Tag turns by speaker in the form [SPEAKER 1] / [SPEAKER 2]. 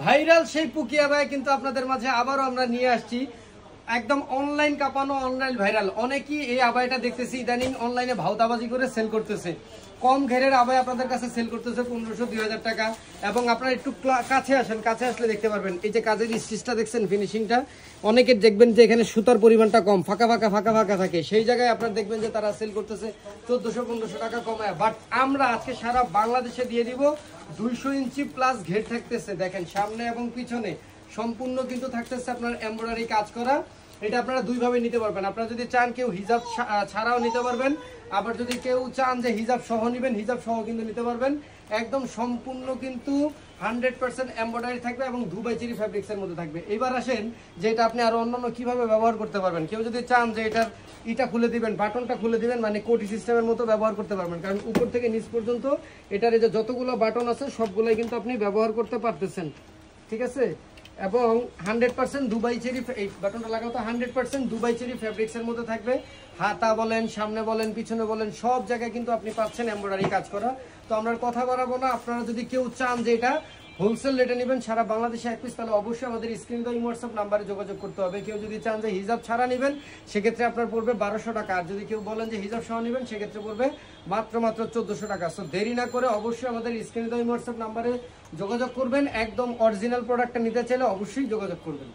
[SPEAKER 1] Viral সেই পুকিয়া ভাই কিন্তু আপনাদের মাঝে আবারও আমরা নিয়ে আসছি একদম অনলাইন কাঁপানো, অনলাইন ভাইরাল। অনেকেই এই আবাইটা দেখতেছি ইদানিং অনলাইনে ভাউতাবাজি করে সেল করতেছে। কম ঘেরের আবাই আপনাদের কাছে সেল করতেছে 1500-2000 টাকা। এবং আপনারা একটু কাছে আসেন, কাছে আসলে দেখতে পারবেন এই যে কাজের স্টিচটা দেখছেন, ফিনিশিংটা। অনেকের দেখবেন যে এখানে সুতার পরিমাণটা কম, ফাঁকা ফাঁকা থাকে, সেই জায়গায় আপনারা দেখবেন যে তারা সেল করতেছে 1400-1500 টাকা কমায়। বাট আমরা আজকে সারা বাংলাদেশে দিয়ে দিব 200 ইঞ্চি প্লাস ঘের থাকতেছে। দেখেন সামনে এবং পিছনে সম্পূর্ণ কিন্তু থাকতেছে আপনার এমব্রয়ডারি কাজ করা। এটা আপনারা দুইভাবে নিতে পারবেন। আপনারা যদি চান কেউ হিজাব ছাড়াও নিতে পারবেন, আবার যদি কেউ চান যে হিজাব সহ নেবেন, হিজাব সহ কিন্তু নিতে পারবেন। একদম সম্পূর্ণ কিন্তু 100% এমব্রয়ডারি থাকবে এবং দুবাই চেরি ফ্যাব্রিক্সের মধ্যে থাকবে। এবার আসেন যে এটা আপনি আরো অন্যান্য কিভাবে ব্যবহার করতে পারবেন। কেউ যদি চান যে এটা খুলে দিবেন, বাটনটা খুলে দিবেন, মানে কোটি সিস্টেমের মতো ব্যবহার করতে পারবেন। কারণ উপর থেকে নিচ পর্যন্ত এটার এই যে যতগুলো বাটন আছে সবগুলোই কিন্তু আপনি ব্যবহার করতে পারতেছেন, ঠিক আছে। এবং 100% দুবাই চেরি, এই বাটনটা লাগাও তো, 100% দুবাই চেরি ফ্যাব্রিক্সের মধ্যে থাকবে। হাতা বলেন, সামনে বলেন, পিছনে বলেন, সব জায়গায় কিন্তু আপনি পাচ্ছেন এমব্রয়ডারি কাজ করা। তো আমরা কথা বাড়াবো না। আপনারা যদি কেউ চান যে এটা হোলসেল রেটে নেবেন সারা বাংলাদেশে এক পিস, তাহলে অবশ্যই আমাদের স্ক্রিন দেওয়া হোয়াটসঅ্যাপ নাম্বারে যোগাযোগ করতে হবে। কেউ যদি চান যে হিজাব ছাড়া নেবেন সেক্ষেত্রে আপনার পড়বে 1200 টাকা। আর যদি কেউ বলেন যে হিজাব সহ নেবেন সেক্ষেত্রে পড়বে মাত্র 1400 টাকা। সো দেরি না করে অবশ্যই আমাদের স্ক্রিন দেওয়া হোয়াটসঅ্যাপ নাম্বারে যোগাযোগ করবেন। একদম অরিজিনাল প্রোডাক্টটা নিতে চাইলে অবশ্যই যোগাযোগ করবেন।